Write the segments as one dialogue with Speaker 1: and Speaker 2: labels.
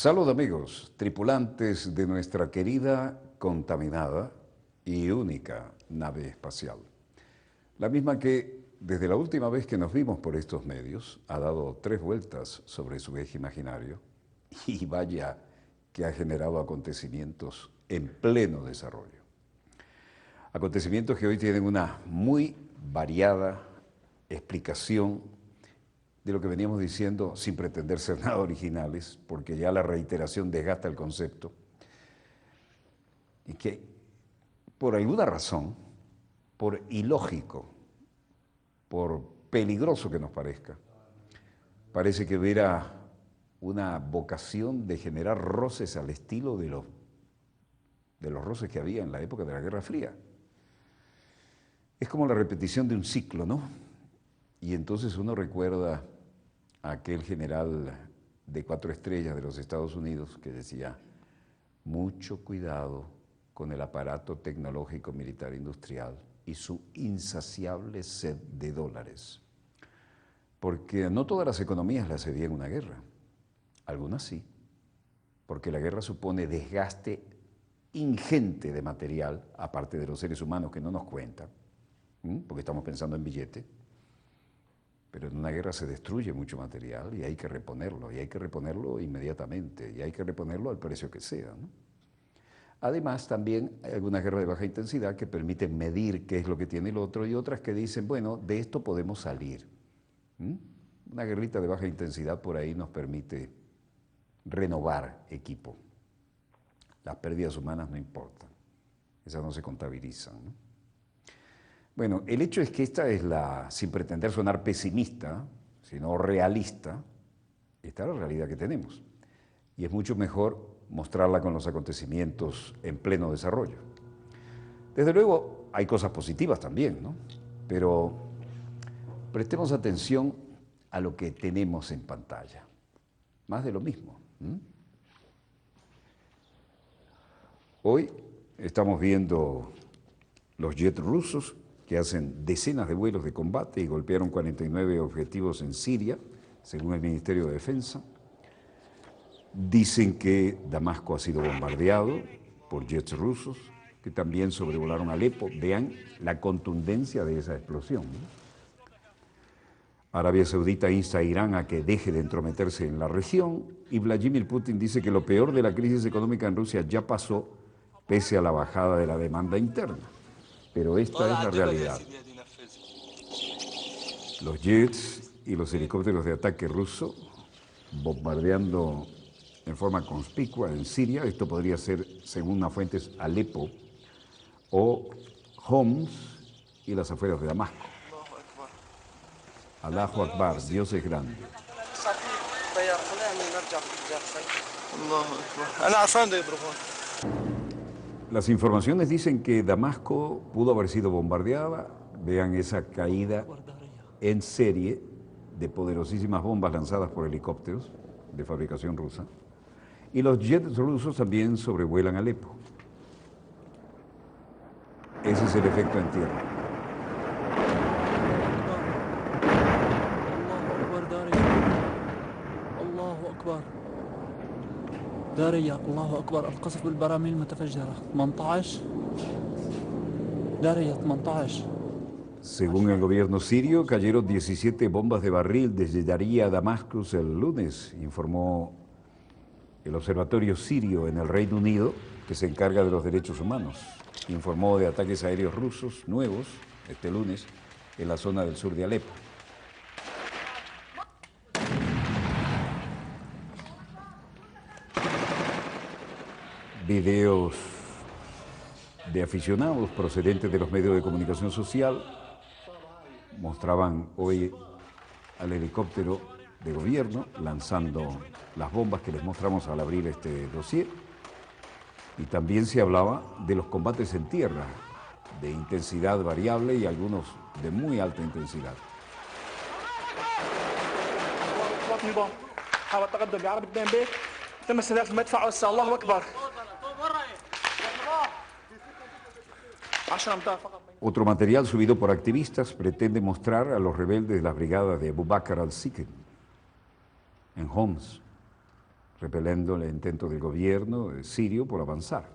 Speaker 1: Salud amigos, tripulantes de nuestra querida, contaminada y única nave espacial. La misma que, desde la última vez que nos vimos por estos medios, ha dado 3 vueltas sobre su eje imaginario y vaya que ha generado acontecimientos en pleno desarrollo. Acontecimientos que hoy tienen una muy variada explicación de lo que veníamos diciendo sin pretender ser nada originales, porque ya la reiteración desgasta el concepto, y que por alguna razón, por ilógico, por peligroso que nos parezca, parece que hubiera una vocación de generar roces al estilo de los roces que había en la época de la Guerra Fría. Es como la repetición de un ciclo, ¿no? Y entonces uno recuerda a aquel general de 4 estrellas de los Estados Unidos que decía, mucho cuidado con el aparato tecnológico militar industrial y su insaciable sed de dólares. Porque no todas las economías le hace bien una guerra, algunas sí, porque la guerra supone desgaste ingente de material, aparte de los seres humanos que no nos cuentan, porque estamos pensando en billete. Pero en una guerra se destruye mucho material y hay que reponerlo inmediatamente, y hay que reponerlo al precio que sea, ¿no? Además, también hay algunas guerras de baja intensidad que permiten medir qué es lo que tiene el otro y otras que dicen, bueno, de esto podemos salir. Una guerrita de baja intensidad por ahí nos permite renovar equipo. Las pérdidas humanas no importan, esas no se contabilizan, ¿no? Bueno, el hecho es que esta es sin pretender sonar pesimista, sino realista, esta es la realidad que tenemos. Y es mucho mejor mostrarla con los acontecimientos en pleno desarrollo. Desde luego, hay cosas positivas también, ¿no? Pero prestemos atención a lo que tenemos en pantalla. Más de lo mismo. Hoy estamos viendo los jets rusos que hacen decenas de vuelos de combate y golpearon 49 objetivos en Siria, según el Ministerio de Defensa. Dicen que Damasco ha sido bombardeado por jets rusos, que también sobrevolaron Alepo. Vean la contundencia de esa explosión, ¿no? Arabia Saudita insta a Irán a que deje de entrometerse en la región y Vladimir Putin dice que lo peor de la crisis económica en Rusia ya pasó, pese a la bajada de la demanda interna. Pero esta es la realidad. Los jets y los helicópteros de ataque ruso bombardeando en forma conspicua en Siria. Esto podría ser, según las fuentes, Alepo o Homs y las afueras de Damasco. Allahu Akbar, Dios es grande. Las informaciones dicen que Damasco pudo haber sido bombardeada. Vean esa caída en serie de poderosísimas bombas lanzadas por helicópteros de fabricación rusa. Y los jets rusos también sobrevuelan Alepo. Ese es el efecto en tierra.
Speaker 2: دارية الله أكبر القصف بالبراميل المتفجرة 18 دارية 18.
Speaker 1: Según el gobierno sirio, cayeron 17 bombas de barril desde Daría a Damascus el lunes, informó el Observatorio Sirio en el Reino Unido, que se encarga de los derechos humanos. Informó de ataques aéreos rusos nuevos este lunes en la zona del sur de Alepo. Videos de aficionados procedentes de los medios de comunicación social mostraban hoy al helicóptero de gobierno lanzando las bombas que les mostramos al abrir este dossier. Y también se hablaba de los combates en tierra, de intensidad variable y algunos de muy alta intensidad. Otro material subido por activistas pretende mostrar a los rebeldes de las brigadas de Abu Bakr al-Sikh en Homs. repeliendo el intento del gobierno sirio por avanzar.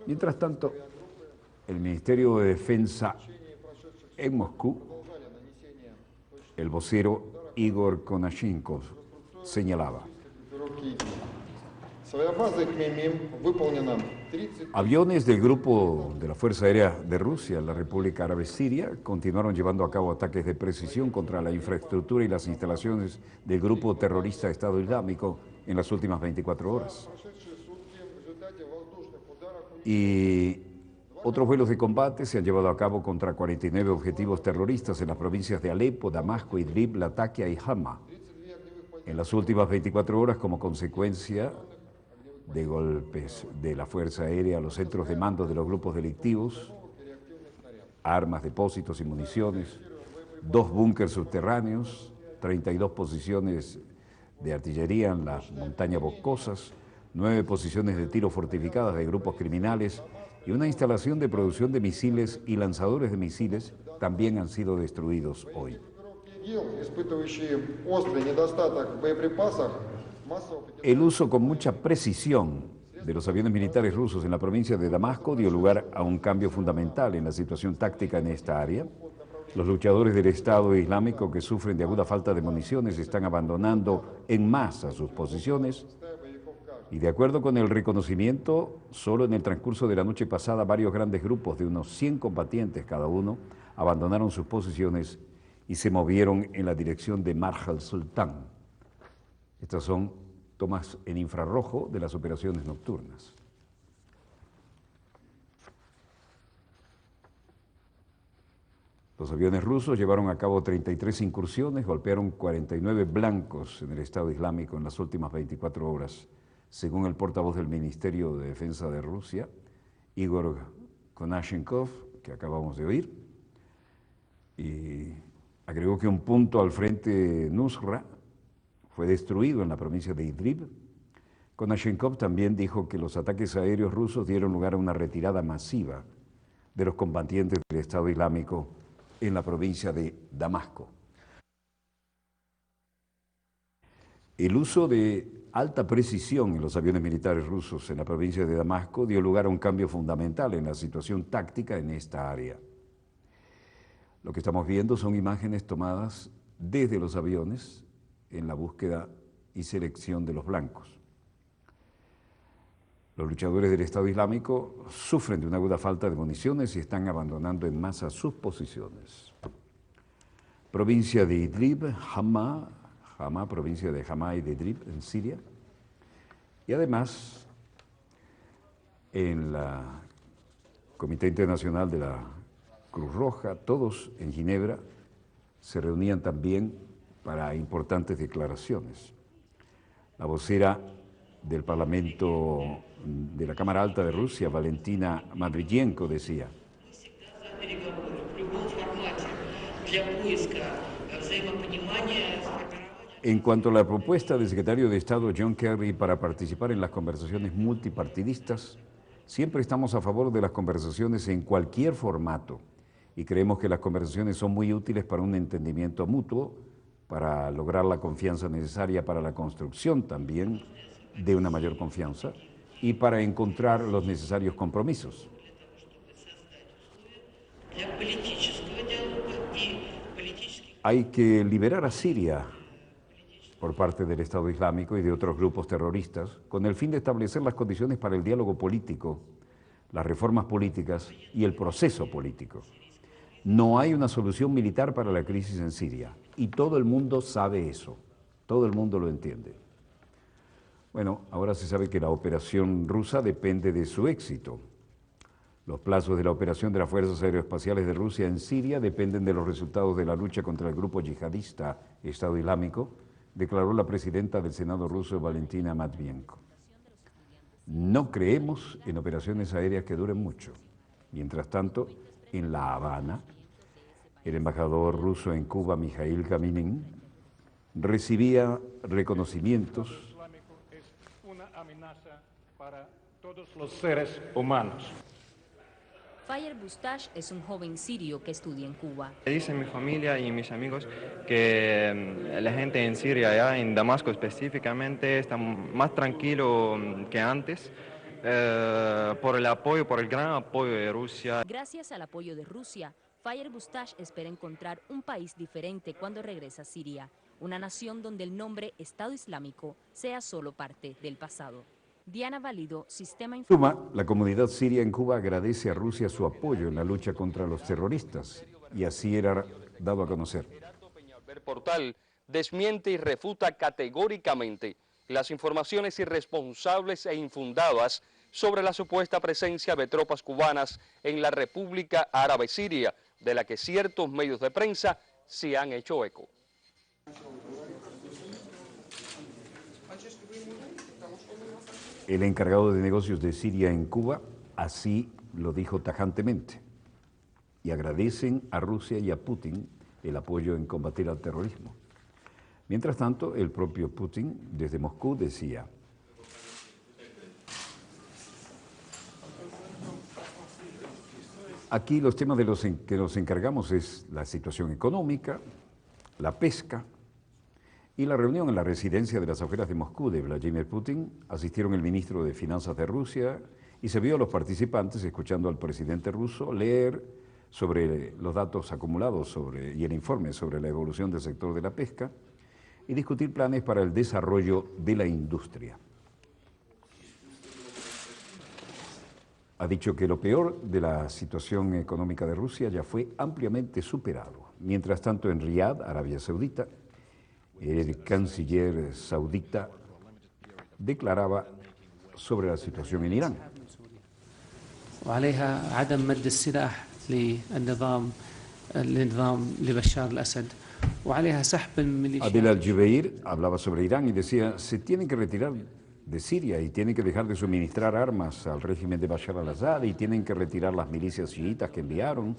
Speaker 1: Mientras tanto, el Ministerio de Defensa en Moscú, el vocero Igor Konashenkov señalaba: aviones del grupo de la Fuerza Aérea de Rusia en la República Árabe Siria continuaron llevando a cabo ataques de precisión contra la infraestructura y las instalaciones del grupo terrorista Estado Islámico en las últimas 24 horas. Y otros vuelos de combate se han llevado a cabo contra 49 objetivos terroristas en las provincias de Alepo, Damasco, Idlib, Latakia y Hama en las últimas 24 horas como consecuencia de golpes de la Fuerza Aérea a los centros de mando de los grupos delictivos, armas, depósitos y municiones, 2 búnkers subterráneos, 32 posiciones de artillería en las montañas boscosas, 9 posiciones de tiro fortificadas de grupos criminales y una instalación de producción de misiles y lanzadores de misiles también han sido destruidos hoy. El uso con mucha precisión de los aviones militares rusos en la provincia de Damasco dio lugar a un cambio fundamental en la situación táctica en esta área. Los luchadores del Estado Islámico que sufren de aguda falta de municiones están abandonando en masa sus posiciones y, de acuerdo con el reconocimiento, solo en el transcurso de la noche pasada varios grandes grupos de unos 100 combatientes cada uno abandonaron sus posiciones y se movieron en la dirección de Marj al-Sultán. Estas son tomas en infrarrojo de las operaciones nocturnas. Los aviones rusos llevaron a cabo 33 incursiones, golpearon 49 blancos en el Estado Islámico en las últimas 24 horas, según el portavoz del Ministerio de Defensa de Rusia, Igor Konashenkov, que acabamos de oír, y agregó que un punto al frente Nusra fue destruido en la provincia de Idlib. Konashenkov también dijo que los ataques aéreos rusos dieron lugar a una retirada masiva de los combatientes del Estado Islámico en la provincia de Damasco. El uso de alta precisión en los aviones militares rusos en la provincia de Damasco dio lugar a un cambio fundamental en la situación táctica en esta área. Lo que estamos viendo son imágenes tomadas desde los aviones en la búsqueda y selección de los blancos. Los luchadores del Estado Islámico sufren de una aguda falta de municiones y están abandonando en masa sus posiciones. Provincia de Idlib, Hama, provincia de Hama y de Idlib, en Siria. Y además, en la Comité Internacional de la Cruz Roja, todos en Ginebra, se reunían también para importantes declaraciones. La vocera del Parlamento de la Cámara Alta de Rusia, Valentina Matviyenko, decía: en cuanto a la propuesta del secretario de Estado John Kerry para participar en las conversaciones multipartidistas, siempre estamos a favor de las conversaciones en cualquier formato y creemos que las conversaciones son muy útiles para un entendimiento mutuo, para lograr la confianza necesaria para la construcción también de una mayor confianza y para encontrar los necesarios compromisos. Hay que liberar a Siria por parte del Estado Islámico y de otros grupos terroristas con el fin de establecer las condiciones para el diálogo político, las reformas políticas y el proceso político. No hay una solución militar para la crisis en Siria y todo el mundo sabe eso, todo el mundo lo entiende. Bueno, ahora se sabe que la operación rusa depende de su éxito. Los plazos de la operación de las Fuerzas Aeroespaciales de Rusia en Siria dependen de los resultados de la lucha contra el grupo yihadista Estado Islámico, declaró la presidenta del Senado ruso, Valentina Matviyenko. No creemos en operaciones aéreas que duren mucho. Mientras tanto, en La Habana, el embajador ruso en Cuba, Mikhail Kaminin, recibía reconocimientos
Speaker 3: amenaza para todos los seres humanos. Fayer Bustash es un joven sirio que estudia en Cuba.
Speaker 4: Dicen mi familia y mis amigos que la gente en Siria, ya en Damasco específicamente, está más tranquilo que antes por el apoyo, por el gran apoyo de Rusia.
Speaker 3: Gracias al apoyo de Rusia, Fayer Bustash espera encontrar un país diferente cuando regresa a Siria, una nación donde el nombre Estado Islámico sea solo parte del pasado. Diana Valido, Sistema
Speaker 1: Informativo. La comunidad siria en Cuba agradece a Rusia su apoyo en la lucha contra los terroristas y así era dado a conocer.
Speaker 5: El portal desmiente y refuta categóricamente las informaciones irresponsables e infundadas sobre la supuesta presencia de tropas cubanas en la República Árabe Siria, de la que ciertos medios de prensa se han hecho eco.
Speaker 1: El encargado de negocios de Siria en Cuba así lo dijo tajantemente y agradecen a Rusia y a Putin el apoyo en combatir al terrorismo. Mientras tanto, el propio Putin desde Moscú decía: aquí los temas de los que nos encargamos es la situación económica, la pesca y la reunión en la residencia de las afueras de Moscú de Vladimir Putin. Asistieron el ministro de Finanzas de Rusia y se vio a los participantes escuchando al presidente ruso leer sobre los datos acumulados y el informe sobre la evolución del sector de la pesca y discutir planes para el desarrollo de la industria. Ha dicho que lo peor de la situación económica de Rusia ya fue ampliamente superado. Mientras tanto, en Riad, Arabia Saudita, el canciller saudita declaraba sobre la situación en Irán.
Speaker 6: وعليها عدم مد السلاح للنظام لبشار الأسد وعليها سحب الميليشيات.
Speaker 1: Adel al-Jubeir hablaba sobre Irán y decía: se tienen que retirar de Siria y tienen que dejar de suministrar armas al régimen de Bashar al-Assad y tienen que retirar las milicias chiitas que enviaron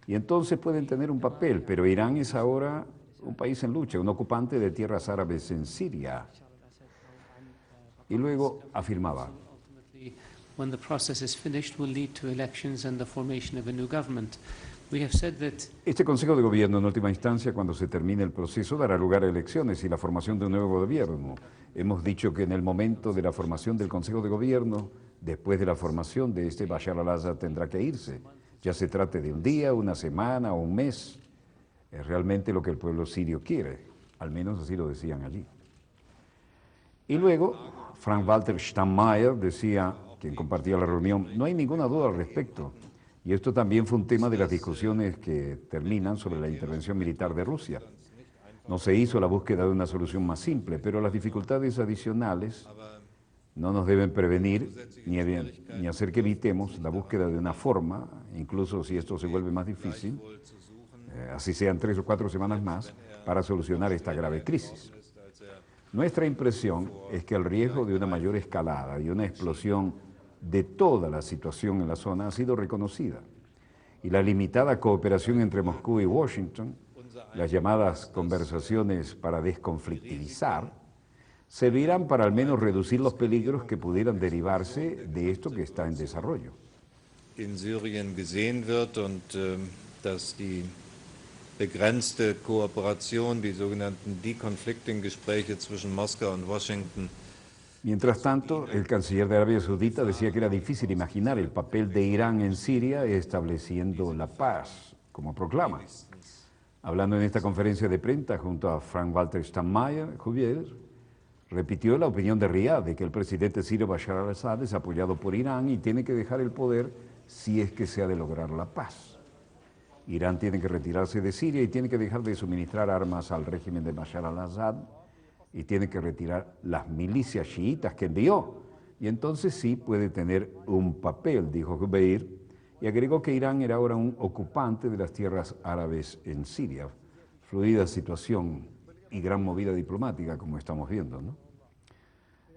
Speaker 1: y entonces pueden tener un papel, pero Irán es ahora un país en lucha, un ocupante de tierras árabes en Siria. Y luego afirmaba:
Speaker 6: When the process is finished, will lead to elections and the formation of a new government. We have said that
Speaker 1: este Consejo de Gobierno, en última instancia, cuando se termine el proceso, dará lugar a elecciones y la formación de un nuevo gobierno. Hemos dicho que en el momento de la formación del Consejo de Gobierno, después de la formación de este, Bashar al-Assad tendrá que irse. Ya se trate de un día, una semana o un mes. Es realmente lo que el pueblo sirio quiere, al menos así lo decían allí. Y luego, Frank-Walter Steinmeier decía, quien compartía la reunión: no hay ninguna duda al respecto. Y esto también fue un tema de las discusiones que terminan sobre la intervención militar de Rusia. No se hizo la búsqueda de una solución más simple, pero las dificultades adicionales no nos deben prevenir ni hacer que evitemos la búsqueda de una forma, incluso si esto se vuelve más difícil, así sean 3 o 4 semanas más, para solucionar esta grave crisis. Nuestra impresión es que el riesgo de una mayor escalada y una explosión de toda la situación en la zona ha sido reconocida y la limitada cooperación entre Moscú y Washington, las llamadas conversaciones para desconflictivizar, servirán para al menos reducir los peligros que pudieran derivarse de esto que está en desarrollo.
Speaker 7: In Syrien gesehen wird und dass die begrenzte Kooperation, die sogenannten Deconflicting-Gespräche zwischen Moskau und Washington.
Speaker 1: Mientras tanto, el canciller de Arabia Saudita decía que era difícil imaginar el papel de Irán en Siria estableciendo la paz, como proclama. Hablando en esta conferencia de prensa junto a Frank-Walter Steinmeier, repitió la opinión de Riad de que el presidente sirio Bashar al-Assad es apoyado por Irán y tiene que dejar el poder si es que se ha de lograr la paz. Irán tiene que retirarse de Siria y tiene que dejar de suministrar armas al régimen de Bashar al-Assad y tiene que retirar las milicias chiitas que envió. Y entonces sí puede tener un papel, dijo Jubeir, y agregó que Irán era ahora un ocupante de las tierras árabes en Siria. Fluida situación y gran movida diplomática, como estamos viendo, ¿no?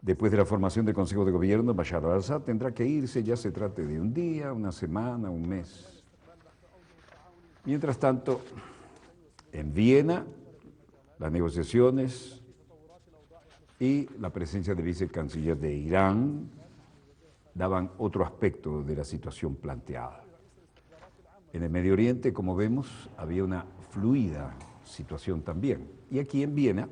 Speaker 1: Después de la formación del Consejo de Gobierno, Bashar al-Assad tendrá que irse, ya se trate de un día, una semana, un mes. Mientras tanto, en Viena, las negociaciones y la presencia del vicecanciller de Irán daban otro aspecto de la situación planteada. En el Medio Oriente, como vemos, había una fluida situación también. Y aquí en Viena,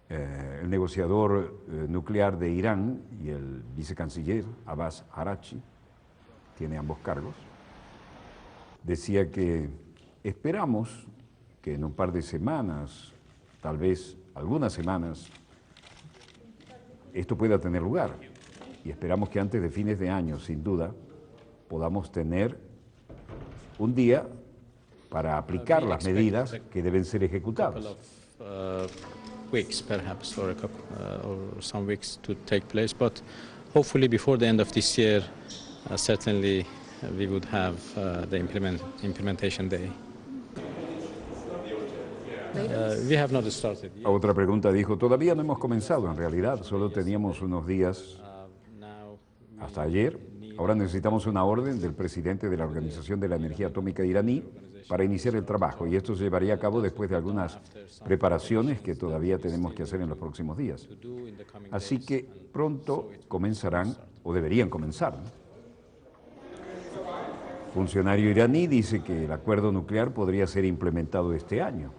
Speaker 1: el negociador nuclear de Irán y el vicecanciller Abbas Araghchi, tiene ambos cargos, decía que esperamos que en un par de semanas, tal vez algunas semanas, esto pueda tener lugar. Y esperamos que antes de fines de año, sin duda, podamos tener un día para aplicar las medidas que deben ser ejecutadas.
Speaker 8: Weeks perhaps, or some weeks to take place, but hopefully before the end of this year, certainly we would have the implementation day. We have not started yet.
Speaker 1: Otra pregunta dijo, todavía no hemos comenzado, en realidad solo teníamos unos días hasta ayer. Ahora necesitamos una orden del presidente de la Organización de la Energía Atómica iraní para iniciar el trabajo, y esto se llevaría a cabo después de algunas preparaciones que todavía tenemos que hacer en los próximos días. Así que pronto comenzarán, o deberían comenzar, ¿no? Funcionario iraní dice que el acuerdo nuclear podría ser implementado este año.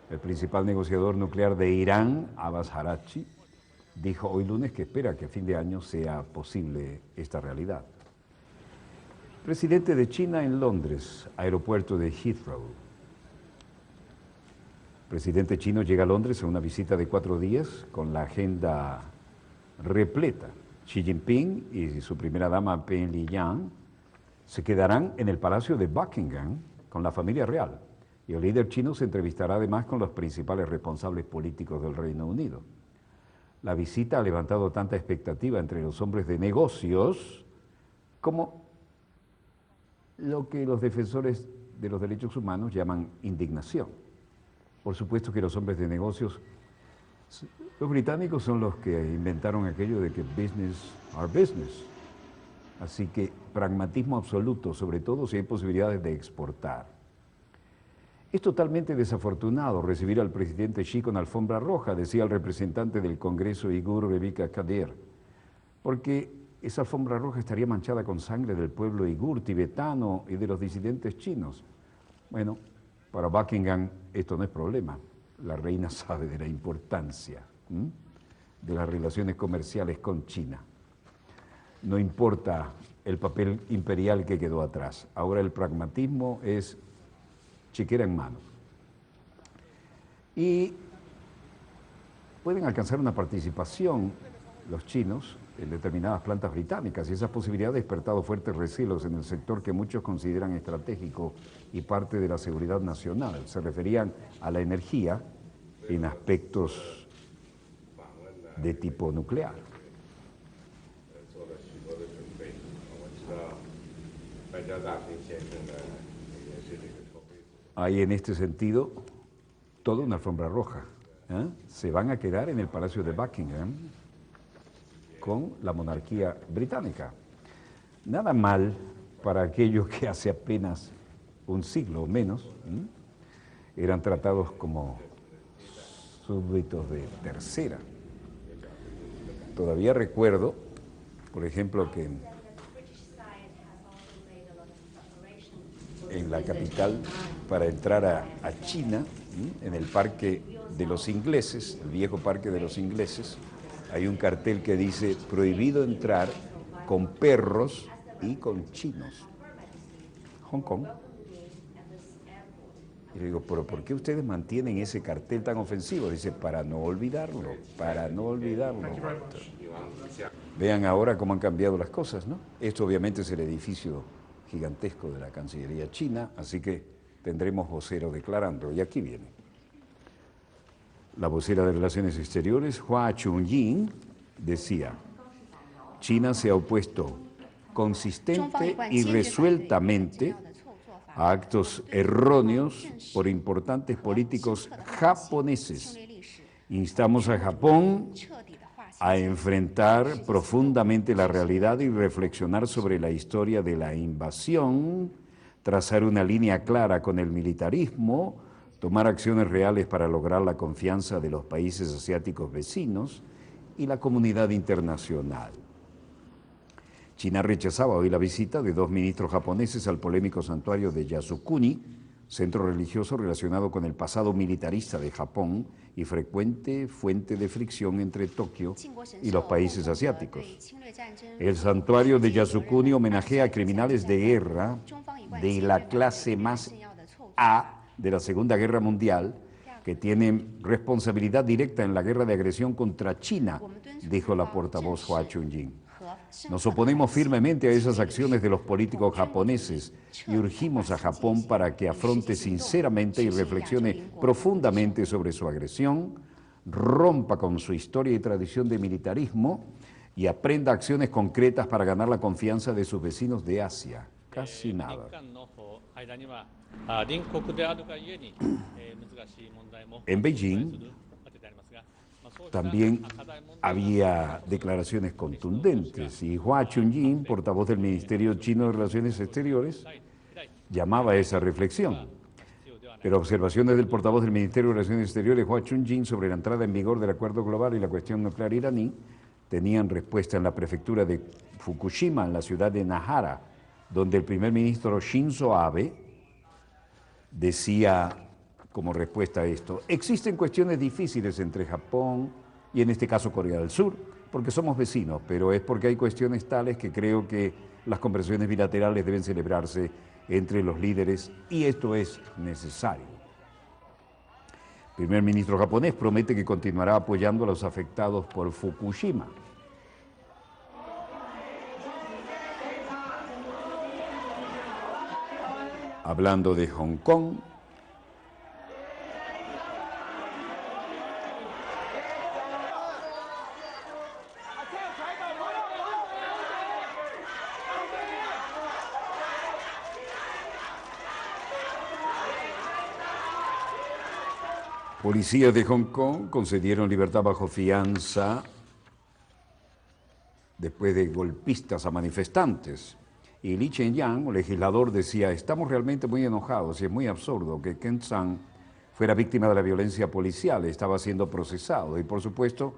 Speaker 1: El principal negociador nuclear de Irán, Abbas Araghchi, dijo hoy lunes que espera que a fin de año sea posible esta realidad. Presidente de China en Londres, aeropuerto de Heathrow. Presidente chino llega a Londres a una visita de 4 días con la agenda repleta. Xi Jinping y su primera dama Peng Liyuan se quedarán en el Palacio de Buckingham con la familia real, y el líder chino se entrevistará además con los principales responsables políticos del Reino Unido. La visita ha levantado tanta expectativa entre los hombres de negocios como lo que los defensores de los derechos humanos llaman indignación. Por supuesto que los hombres de negocios, los británicos son los que inventaron aquello de que business are business. Así que pragmatismo absoluto, sobre todo si hay posibilidades de exportar. Es totalmente desafortunado recibir al presidente Xi con alfombra roja, decía el representante del Congreso Uigur Revika Kadir, porque esa alfombra roja estaría manchada con sangre del pueblo uigur, tibetano y de los disidentes chinos. Bueno, para Buckingham esto no es problema. La reina sabe de la importancia de las relaciones comerciales con China. No importa el papel imperial que quedó atrás. Ahora el pragmatismo es chequera en mano. Y pueden alcanzar una participación los chinos en determinadas plantas británicas, y esa posibilidad ha despertado fuertes recelos en el sector que muchos consideran estratégico y parte de la seguridad nacional. Se referían a la energía en aspectos de tipo nuclear. Hay en este sentido toda una alfombra roja. Se van a quedar en el Palacio de Buckingham con la monarquía británica. Nada mal para aquellos que hace apenas un siglo o menos eran tratados como súbditos de tercera. Todavía recuerdo, por ejemplo, que en la capital, para entrar a China, en el parque de los ingleses, el viejo parque de los ingleses, hay un cartel que dice prohibido entrar con perros y con chinos. Hong Kong. Y le digo, pero ¿por qué ustedes mantienen ese cartel tan ofensivo? Dice, para no olvidarlo, para no olvidarlo. Vean ahora cómo han cambiado las cosas, ¿no? Esto obviamente es el edificio gigantesco de la Cancillería china, así que tendremos vocero declarando, y aquí viene. La vocera de Relaciones Exteriores, Hua Chunying, decía, China se ha opuesto consistente y resueltamente a actos erróneos por importantes políticos japoneses. Instamos a Japón a enfrentar profundamente la realidad y reflexionar sobre la historia de la invasión, trazar una línea clara con el militarismo, tomar acciones reales para lograr la confianza de los países asiáticos vecinos y la comunidad internacional. China rechazaba hoy la visita de 2 ministros japoneses al polémico santuario de Yasukuni, centro religioso relacionado con el pasado militarista de Japón y frecuente fuente de fricción entre Tokio y los países asiáticos. El santuario de Yasukuni homenajea a criminales de guerra de la clase más A de la Segunda Guerra Mundial, que tienen responsabilidad directa en la guerra de agresión contra China, dijo la portavoz Hua Chunying. Nos oponemos firmemente a esas acciones de los políticos japoneses y urgimos a Japón para que afronte sinceramente y reflexione profundamente sobre su agresión, rompa con su historia y tradición de militarismo y aprenda acciones concretas para ganar la confianza de sus vecinos de Asia. Casi nada. En Beijing también había declaraciones contundentes y Hua Chunying, portavoz del Ministerio Chino de Relaciones Exteriores, llamaba a esa reflexión. Pero observaciones del portavoz del Ministerio de Relaciones Exteriores, Hua Chunying, sobre la entrada en vigor del acuerdo global y la cuestión nuclear iraní, tenían respuesta en la prefectura de Fukushima, en la ciudad de Nahara, donde el primer ministro Shinzo Abe decía, como respuesta a esto, existen cuestiones difíciles entre Japón y en este caso Corea del Sur, porque somos vecinos, pero es porque hay cuestiones tales que creo que las conversaciones bilaterales deben celebrarse entre los líderes y esto es necesario. El primer ministro japonés promete que continuará apoyando a los afectados por Fukushima. Hablando de Hong Kong, policías de Hong Kong concedieron libertad bajo fianza después de golpistas a manifestantes. Y Li Chen-yang, un legislador, decía, estamos realmente muy enojados y es muy absurdo que Ken Tsang fuera víctima de la violencia policial, estaba siendo procesado. Y por supuesto,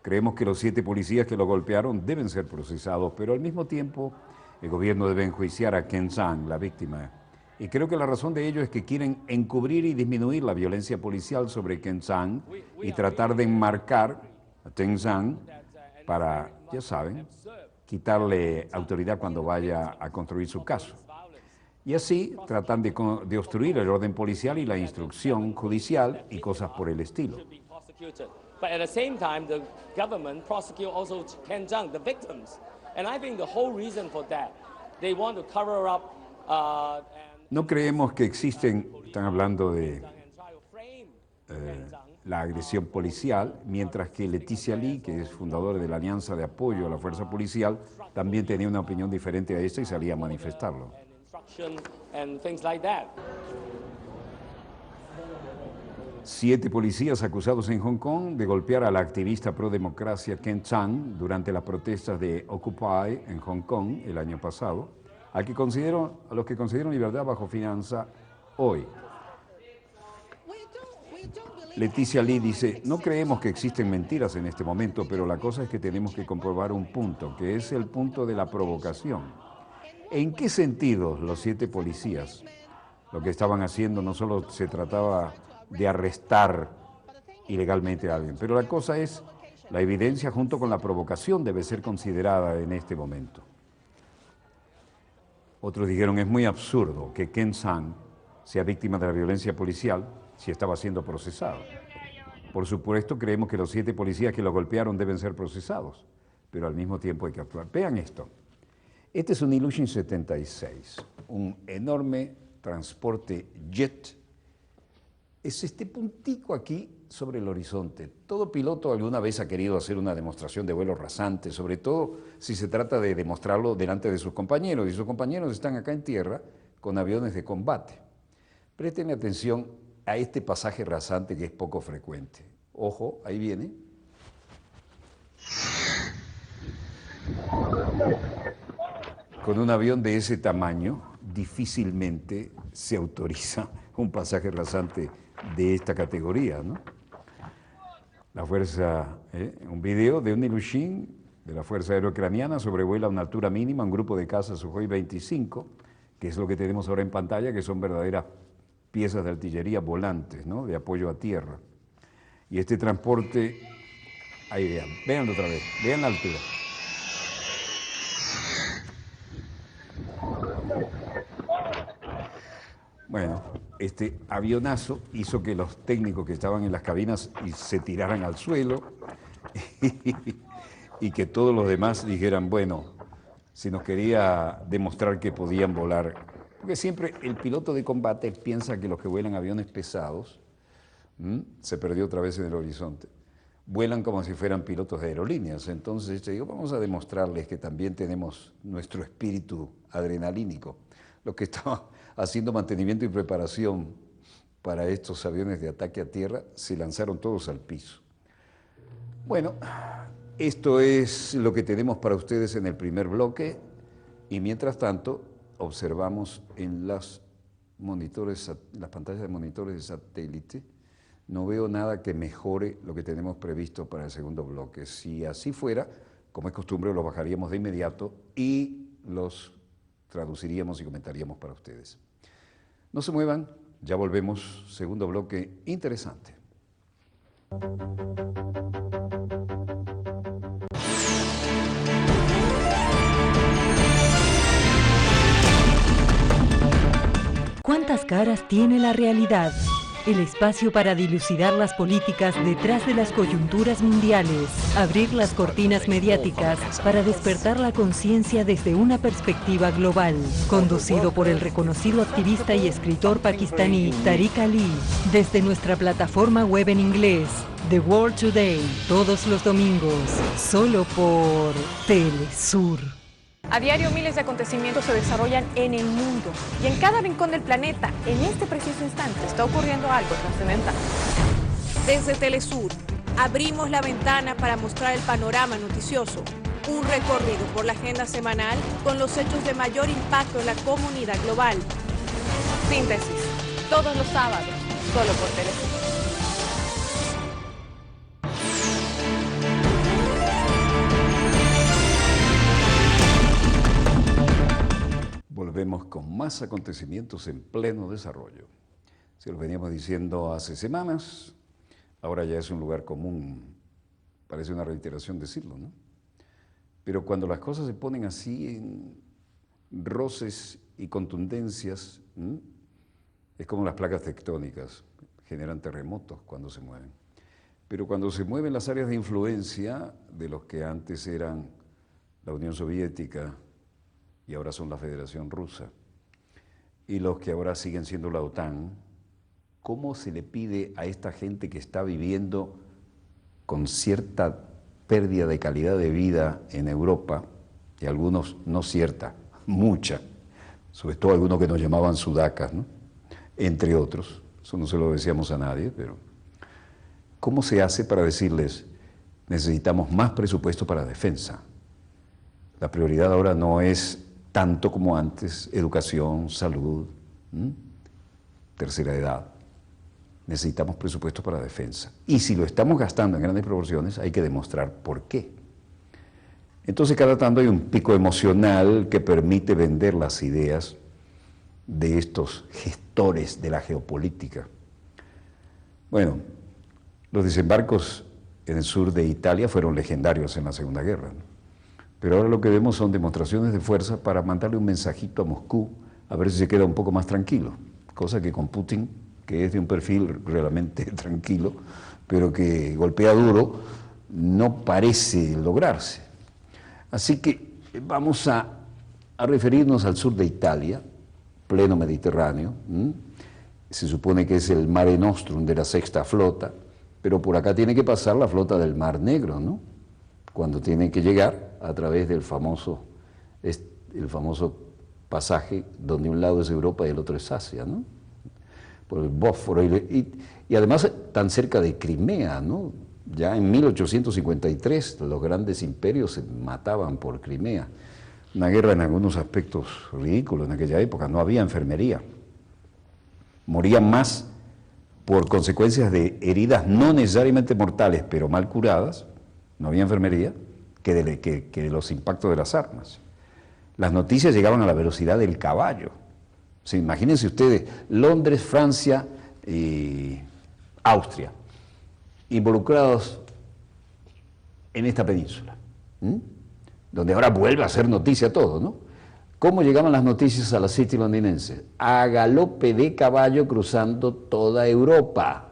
Speaker 1: creemos que los 7 policías que lo golpearon deben ser procesados, pero al mismo tiempo el gobierno debe enjuiciar a Ken Tsang, la víctima. Y creo que la razón de ello es que quieren encubrir y disminuir la violencia policial sobre Ken Tsang y tratar de enmarcar a Ken Tsang para, ya saben, quitarle autoridad cuando vaya a construir su caso. Y así tratan de obstruir el orden policial y la instrucción judicial y cosas por el estilo.
Speaker 9: But at the same time, the government prosecute also Ken Tsang, the victims. And I think the whole reason for that, they want to cover up.
Speaker 1: No creemos que existen, están hablando de la agresión policial, mientras que Leticia Lee, que es fundadora de la Alianza de Apoyo a la Fuerza Policial, también tenía una opinión diferente a esta y salía a manifestarlo.
Speaker 9: And things like that.
Speaker 1: 7 policías acusados en Hong Kong de golpear a la activista pro-democracia Ken Tsang durante las protestas de Occupy en Hong Kong el año pasado, a los que concedieron libertad bajo fianza hoy. Leticia Lee dice, no creemos que existen mentiras en este momento, pero la cosa es que tenemos que comprobar un punto, que es el punto de la provocación. ¿En qué sentido los 7 policías lo que estaban haciendo no solo se trataba de arrestar ilegalmente a alguien, pero la cosa es, la evidencia junto con la provocación debe ser considerada en este momento. Otros dijeron, es muy absurdo que Ken Tsang sea víctima de la violencia policial si estaba siendo procesado. Por supuesto, creemos que los 7 policías que lo golpearon deben ser procesados, pero al mismo tiempo hay que actuar. Vean esto. Este es un Ilyushin 76, un enorme transporte jet. Es este puntico aquí sobre el horizonte. Todo piloto alguna vez ha querido hacer una demostración de vuelo rasante, sobre todo si se trata de demostrarlo delante de sus compañeros, y sus compañeros están acá en tierra con aviones de combate. Presten atención a este pasaje rasante que es poco frecuente. Ojo, ahí viene. Con un avión de ese tamaño, difícilmente se autoriza un pasaje rasante de esta categoría, ¿no? La fuerza, un video de un Ilyushin de la Fuerza Aérea Ucraniana sobrevuela a una altura mínima un grupo de cazas Sukhoi 25, que es lo que tenemos ahora en pantalla, que son verdaderas piezas de artillería volantes, ¿no?, de apoyo a tierra. Y este transporte, ahí vean, véanlo otra vez, vean la altura. Bueno, este avionazo hizo que los técnicos que estaban en las cabinas se tiraran al suelo y que todos los demás dijeran, bueno, si nos quería demostrar que podían volar. Porque siempre el piloto de combate piensa que los que vuelan aviones pesados, se perdió otra vez en el horizonte, vuelan como si fueran pilotos de aerolíneas. Entonces yo digo, vamos a demostrarles que también tenemos nuestro espíritu adrenalínico. Los que estaban haciendo mantenimiento y preparación para estos aviones de ataque a tierra se lanzaron todos al piso. Bueno, esto es lo que tenemos para ustedes en el primer bloque y mientras tanto observamos en las pantallas de monitores de satélite. No veo nada que mejore lo que tenemos previsto para el segundo bloque. Si así fuera, como es costumbre, los bajaríamos de inmediato y los traduciríamos y comentaríamos para ustedes. No se muevan, ya volvemos, segundo bloque interesante.
Speaker 10: ¿Cuántas caras tiene la realidad? El espacio para dilucidar las políticas detrás de las coyunturas mundiales, abrir las cortinas mediáticas para despertar la conciencia desde una perspectiva global. Conducido por el reconocido activista y escritor pakistaní Tariq Ali, desde nuestra plataforma web en inglés, The World Today, todos los domingos, solo por Telesur.
Speaker 11: A diario miles de acontecimientos se desarrollan en el mundo y en cada rincón del planeta, en este preciso instante, está ocurriendo algo trascendental. Desde Telesur, abrimos la ventana para mostrar el panorama noticioso, un recorrido por la agenda semanal con los hechos de mayor impacto en la comunidad global. Síntesis, todos los sábados, solo por Telesur.
Speaker 1: Volvemos con más acontecimientos en pleno desarrollo. Se los veníamos diciendo hace semanas, ahora ya es un lugar común, parece una reiteración decirlo, ¿no? Pero cuando las cosas se ponen así en roces y contundencias, es como las placas tectónicas, generan terremotos cuando se mueven. Pero cuando se mueven las áreas de influencia de los que antes eran la Unión Soviética, y ahora son la Federación Rusa, y los que ahora siguen siendo la OTAN, ¿cómo se le pide a esta gente que está viviendo con cierta pérdida de calidad de vida en Europa, y algunos no cierta, mucha, sobre todo algunos que nos llamaban sudacas, ¿no?, entre otros, eso no se lo decíamos a nadie, pero ¿cómo se hace para decirles necesitamos más presupuesto para defensa? La prioridad ahora no es tanto como antes, educación, salud, tercera edad. Necesitamos presupuesto para defensa. Y si lo estamos gastando en grandes proporciones, hay que demostrar por qué. Entonces, cada tanto hay un pico emocional que permite vender las ideas de estos gestores de la geopolítica. Bueno, los desembarcos en el sur de Italia fueron legendarios en la Segunda Guerra, ¿no? Pero ahora lo que vemos son demostraciones de fuerza para mandarle un mensajito a Moscú a ver si se queda un poco más tranquilo, cosa que con Putin, que es de un perfil realmente tranquilo, pero que golpea duro, no parece lograrse. Así que vamos a referirnos al sur de Italia, pleno Mediterráneo. Se supone que es el Mare Nostrum de la Sexta Flota, pero por acá tiene que pasar la flota del Mar Negro, ¿no?, cuando tiene que llegar a través del famoso pasaje donde un lado es Europa y el otro es Asia, ¿no?, por el Bósforo, y además tan cerca de Crimea, ¿no? Ya en 1853 los grandes imperios se mataban por Crimea, una guerra en algunos aspectos ridículos en aquella época, no había enfermería, morían más por consecuencias de heridas no necesariamente mortales, pero mal curadas, no había enfermería, que de los impactos de las armas. Las noticias llegaban a la velocidad del caballo. O sea, imagínense ustedes, Londres, Francia y Austria, involucrados en esta península, donde ahora vuelve a ser noticia todo, ¿no? ¿Cómo llegaban las noticias a la City londinense? A galope de caballo cruzando toda Europa.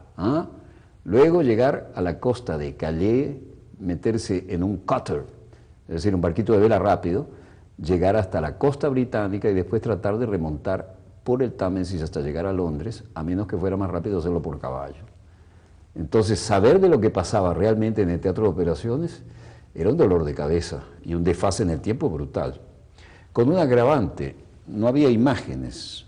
Speaker 1: Luego llegar a la costa de Calais, meterse en un cutter, es decir, un barquito de vela rápido, llegar hasta la costa británica y después tratar de remontar por el Támesis hasta llegar a Londres, a menos que fuera más rápido hacerlo por caballo. Entonces, saber de lo que pasaba realmente en el teatro de operaciones era un dolor de cabeza y un desfase en el tiempo brutal. Con un agravante, no había imágenes.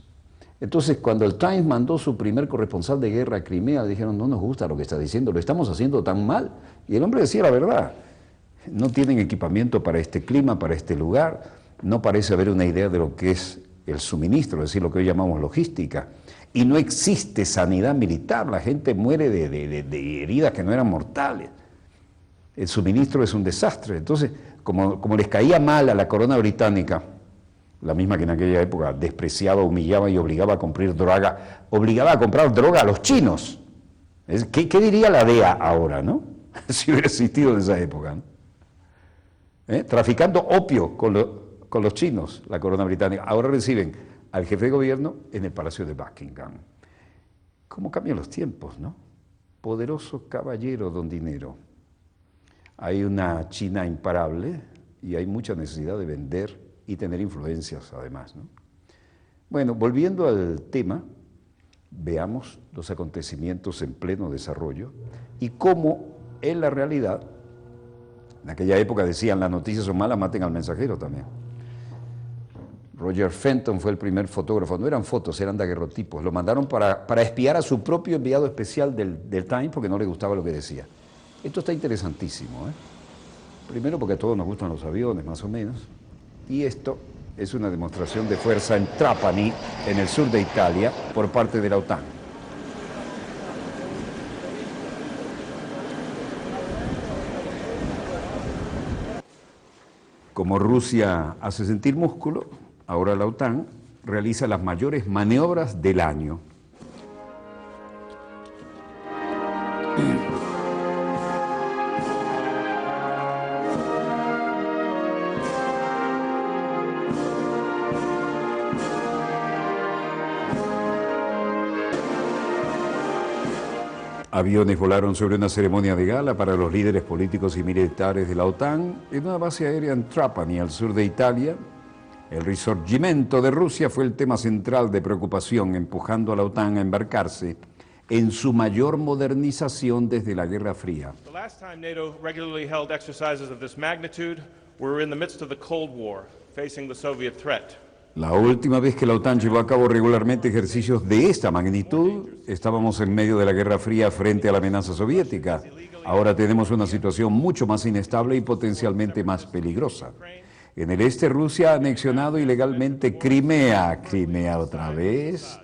Speaker 1: Entonces, cuando el Times mandó su primer corresponsal de guerra a Crimea, dijeron, no nos gusta lo que está diciendo, lo estamos haciendo tan mal. Y el hombre decía la verdad. No tienen equipamiento para este clima, para este lugar, no parece haber una idea de lo que es el suministro, es decir, lo que hoy llamamos logística. Y no existe sanidad militar, la gente muere de heridas que no eran mortales. El suministro es un desastre. Entonces, como les caía mal a la corona británica, la misma que en aquella época despreciaba, humillaba y obligaba a comprar droga a los chinos. ¿Qué diría la DEA ahora, no? Si hubiera existido en esa época, ¿no? Traficando opio con los chinos, la corona británica. Ahora reciben al jefe de gobierno en el Palacio de Buckingham. ¿Cómo cambian los tiempos, no? Poderoso caballero don dinero. Hay una China imparable y hay mucha necesidad de vender y tener influencias además, ¿no? Bueno, volviendo al tema, veamos los acontecimientos en pleno desarrollo y cómo en la realidad, en aquella época decían las noticias son malas, maten al mensajero también. Roger Fenton fue el primer fotógrafo, no eran fotos, eran daguerrotipos, lo mandaron para espiar a su propio enviado especial del Times porque no le gustaba lo que decía. Esto está interesantísimo, ¿eh? Primero porque a todos nos gustan los aviones, más o menos, y esto es una demostración de fuerza en Trapani, en el sur de Italia, por parte de la OTAN. Como Rusia hace sentir músculo, ahora la OTAN realiza las mayores maniobras del año. Aviones volaron sobre una ceremonia de gala para los líderes políticos y militares de la OTAN en una base aérea en Trapani, al sur de Italia. El risorgimento de Rusia fue el tema central de preocupación, empujando a la OTAN a embarcarse en su mayor modernización desde la Guerra Fría.
Speaker 12: The last time NATO regularly held exercises of this magnitude, we were in the midst of the Cold War, facing the Soviet threat.
Speaker 1: La última vez que la OTAN llevó a cabo regularmente ejercicios de esta magnitud, estábamos en medio de la Guerra Fría frente a la amenaza soviética. Ahora tenemos una situación mucho más inestable y potencialmente más peligrosa. En el este, Rusia ha anexionado ilegalmente Crimea otra vez,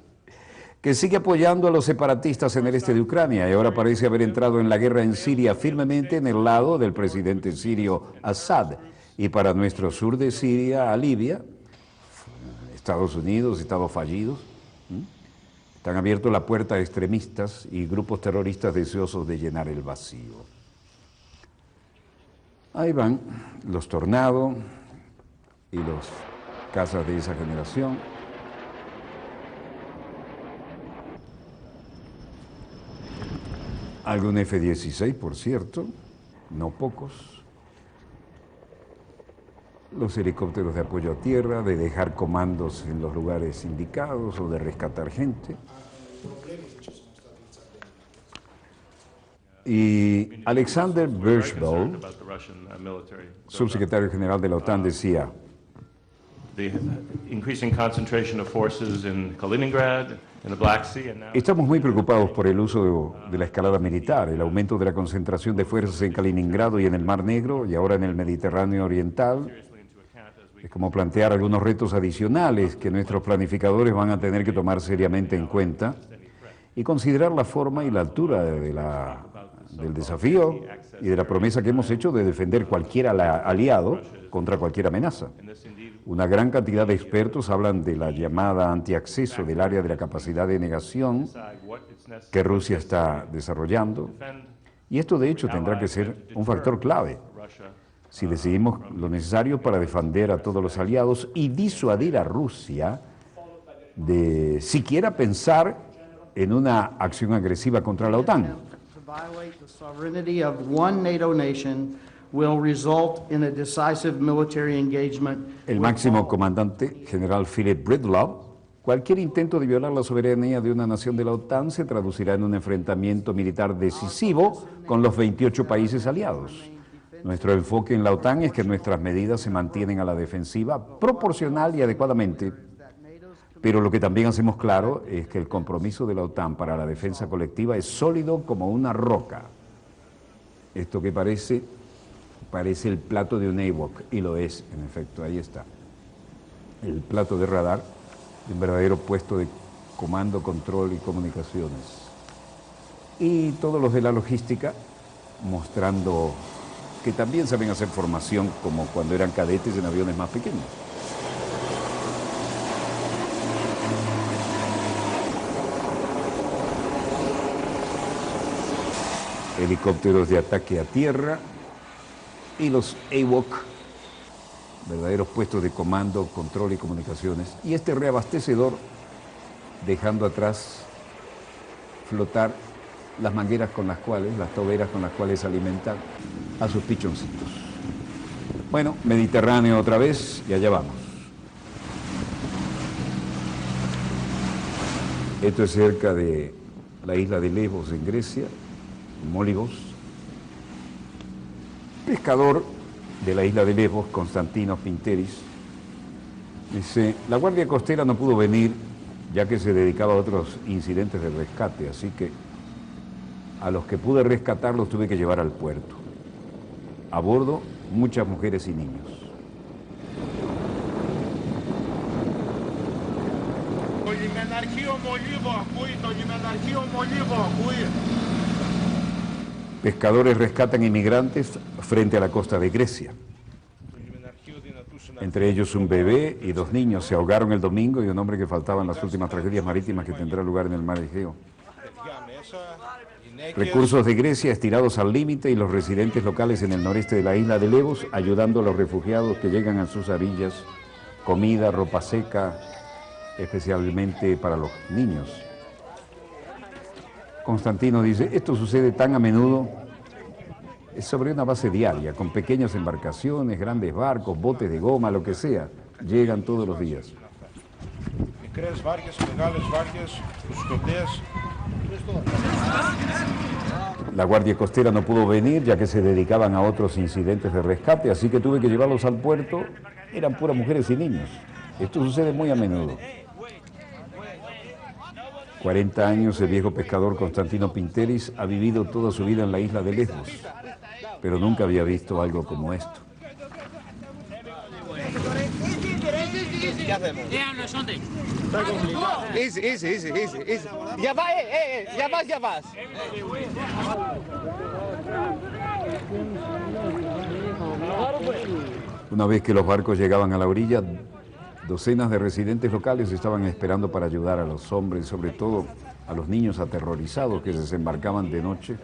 Speaker 1: que sigue apoyando a los separatistas en el este de Ucrania y ahora parece haber entrado en la guerra en Siria firmemente en el lado del presidente sirio Assad. Y para nuestro sur de Siria, a Libia, Estados Unidos, estados fallidos, están abiertos la puerta a extremistas y grupos terroristas deseosos de llenar el vacío. Ahí van los Tornado y los cazas de esa generación. Algún F-16, por cierto, no pocos. Los helicópteros de apoyo a tierra, de dejar comandos en los lugares indicados o de rescatar gente. Y Alexander Birchbold, subsecretario general de la OTAN, decía: estamos muy preocupados por el uso de la escalada militar, el aumento de la concentración de fuerzas en Kaliningrado y en el Mar Negro y ahora en el Mediterráneo Oriental. Es como plantear algunos retos adicionales que nuestros planificadores van a tener que tomar seriamente en cuenta y considerar la forma y la altura de la del desafío y de la promesa que hemos hecho de defender cualquier aliado contra cualquier amenaza. Una gran cantidad de expertos hablan de la llamada antiacceso del área de la capacidad de negación que Rusia está desarrollando, y esto de hecho tendrá que ser un factor clave si decidimos lo necesario para defender a todos los aliados y disuadir a Rusia de siquiera pensar en una acción agresiva contra la OTAN. El máximo comandante, general Philip Breedlove, cualquier intento de violar la soberanía de una nación de la OTAN se traducirá en un enfrentamiento militar decisivo con los 28 países aliados. Nuestro enfoque en la OTAN es que nuestras medidas se mantienen a la defensiva proporcional y adecuadamente, pero lo que también hacemos claro es que el compromiso de la OTAN para la defensa colectiva es sólido como una roca. Esto que parece el plato de un AWACS, y lo es, en efecto, ahí está. El plato de radar de un verdadero puesto de comando, control y comunicaciones. Y todos los de la logística mostrando que también saben hacer formación como cuando eran cadetes en aviones más pequeños. Helicópteros de ataque a tierra y los AWACS, verdaderos puestos de comando, control y comunicaciones, y este reabastecedor dejando atrás flotar las mangueras con las cuales, las toberas con las cuales alimentan a sus pichoncitos. Bueno, Mediterráneo otra vez y allá vamos. Esto es cerca de la isla de Lesbos en Grecia, Mólibos. Pescador de la isla de Lesbos, Constantinos Pinteris, dice: la Guardia Costera no pudo venir ya que se dedicaba a otros incidentes de rescate, así que a los que pude rescatar los tuve que llevar al puerto. A bordo, muchas mujeres y niños. Pescadores rescatan inmigrantes frente a la costa de Grecia. Entre ellos un bebé y 2 niños se ahogaron el domingo y un hombre que faltaba en las últimas tragedias marítimas que tendrá lugar en el mar Egeo. Recursos de Grecia estirados al límite y los residentes locales en el noreste de la isla de Lesbos ayudando a los refugiados que llegan a sus orillas, comida, ropa seca, especialmente para los niños. Constantino dice: esto sucede tan a menudo, es sobre una base diaria, con pequeñas embarcaciones, grandes barcos, botes de goma, lo que sea, llegan todos los días. La Guardia Costera no pudo venir ya que se dedicaban a otros incidentes de rescate, así que tuve que llevarlos al puerto. Eran puras mujeres y niños. Esto sucede muy a menudo. 40 años el viejo pescador Constantino Pinteris ha vivido toda su vida en la isla de Lesbos, pero nunca había visto algo como esto.
Speaker 13: ¿Qué hacemos? Easy. Ya va, ya vas.
Speaker 1: Una vez que los barcos llegaban a la orilla, docenas de residentes locales estaban esperando para ayudar a los hombres, sobre todo a los niños aterrorizados que se desembarcaban de noche,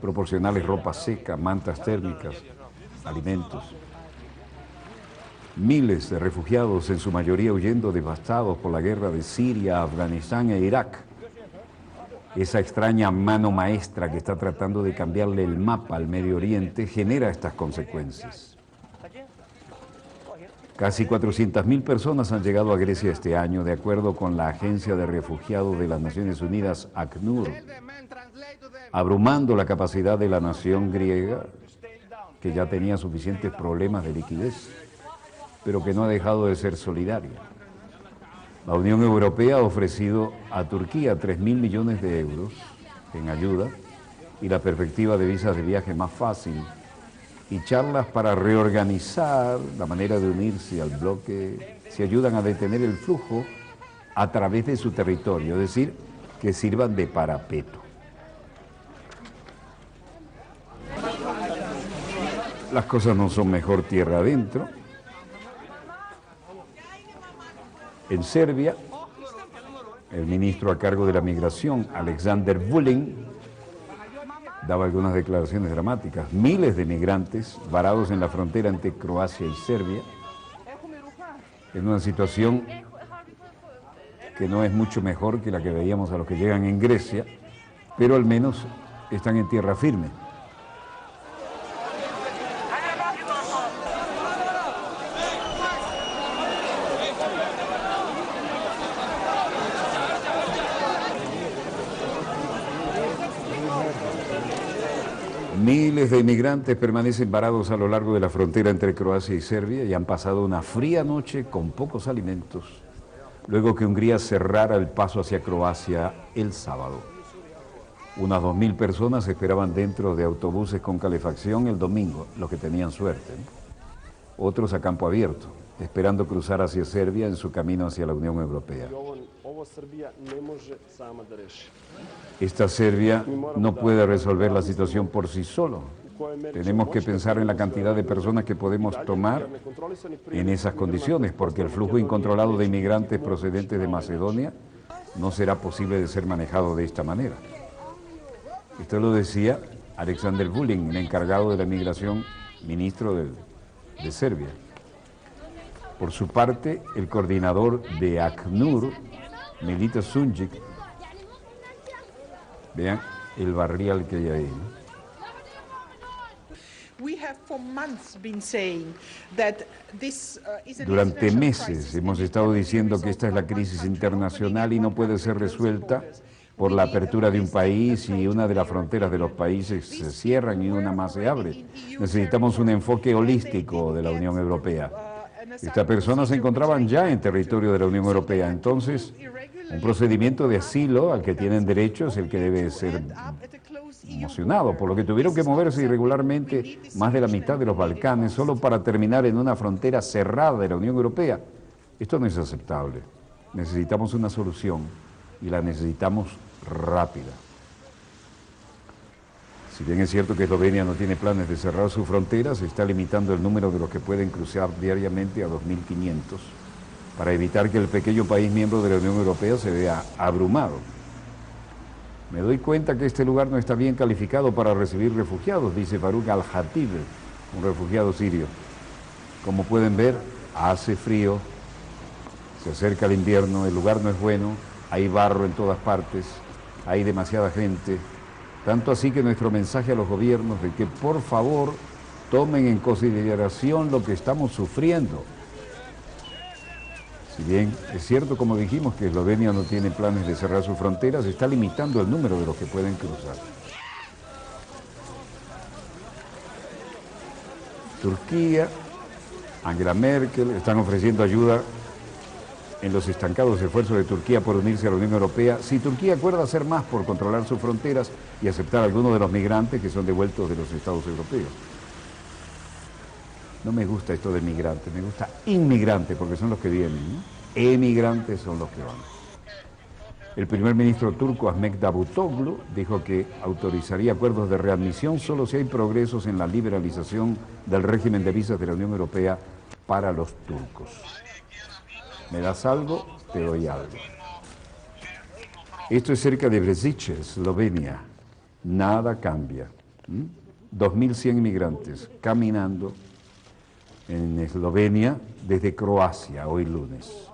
Speaker 1: proporcionarles ropa seca, mantas térmicas, alimentos. Miles de refugiados, en su mayoría huyendo devastados por la guerra de Siria, Afganistán e Irak. Esa extraña mano maestra que está tratando de cambiarle el mapa al Medio Oriente genera estas consecuencias. Casi 400.000 personas han llegado a Grecia este año, de acuerdo con la Agencia de Refugiados de las Naciones Unidas, ACNUR, abrumando la capacidad de la nación griega, que ya tenía suficientes problemas de liquidez, pero que no ha dejado de ser solidaria. La Unión Europea ha ofrecido a Turquía 3.000 millones de euros en ayuda y la perspectiva de visas de viaje más fácil y charlas para reorganizar la manera de unirse al bloque si ayudan a detener el flujo a través de su territorio, es decir, que sirvan de parapeto. Las cosas no son mejor tierra adentro. En Serbia, el ministro a cargo de la migración, Aleksandar Vulin, daba algunas declaraciones dramáticas. Miles de migrantes varados en la frontera entre Croacia y Serbia, en una situación que no es mucho mejor que la que veíamos a los que llegan en Grecia, pero al menos están en tierra firme. Miles de inmigrantes permanecen varados a lo largo de la frontera entre Croacia y Serbia y han pasado una fría noche con pocos alimentos, luego que Hungría cerrara el paso hacia Croacia el sábado. Unas 2.000 personas esperaban dentro de autobuses con calefacción el domingo, los que tenían suerte, ¿no? Otros a campo abierto, esperando cruzar hacia Serbia en su camino hacia la Unión Europea. Esta Serbia no puede resolver la situación por sí solo. Tenemos que pensar en la cantidad de personas que podemos tomar en esas condiciones, porque el flujo incontrolado de inmigrantes procedentes de Macedonia no será posible de ser manejado de esta manera. Esto lo decía Aleksandar Vulin, el encargado de la migración, ministro de Serbia. Por su parte, el coordinador de ACNUR, Melita Sunjic, vean el barrial que hay ahí, ¿no? Durante meses hemos estado diciendo que esta es la crisis internacional y no puede ser resuelta por la apertura de un país y una de las fronteras de los países se cierran y una más se abre. Necesitamos un enfoque holístico de la Unión Europea. Estas personas se encontraban ya en territorio de la Unión Europea, entonces un procedimiento de asilo al que tienen derecho es el que debe ser emocionado, por lo que tuvieron que moverse irregularmente más de la mitad de los Balcanes solo para terminar en una frontera cerrada de la Unión Europea. Esto no es aceptable. Necesitamos una solución y la necesitamos rápida. Si bien es cierto que Eslovenia no tiene planes de cerrar sus fronteras, se está limitando el número de los que pueden cruzar diariamente a 2.500 para evitar que el pequeño país miembro de la Unión Europea se vea abrumado. Me doy cuenta que este lugar no está bien calificado para recibir refugiados, dice Faruk al-Hatib, un refugiado sirio. Como pueden ver, hace frío, se acerca el invierno, el lugar no es bueno, hay barro en todas partes, hay demasiada gente. Tanto así que nuestro mensaje a los gobiernos de que por favor tomen en consideración lo que estamos sufriendo. Si bien es cierto, como dijimos, que Eslovenia no tiene planes de cerrar sus fronteras, está limitando el número de los que pueden cruzar. Turquía, Angela Merkel están ofreciendo ayuda en los estancados esfuerzos de Turquía por unirse a la Unión Europea. Si Turquía acuerda hacer más por controlar sus fronteras y aceptar a algunos de los migrantes que son devueltos de los Estados europeos. No me gusta esto de migrante, me gusta inmigrante, porque son los que vienen, ¿no? Emigrantes son los que van. El primer ministro turco, Ahmet Davutoglu, dijo que autorizaría acuerdos de readmisión solo si hay progresos en la liberalización del régimen de visas de la Unión Europea para los turcos. Me das algo, te doy algo. Esto es cerca de Breznice, Eslovenia. Nada cambia. 2.100 inmigrantes caminando en Eslovenia desde Croacia, hoy lunes.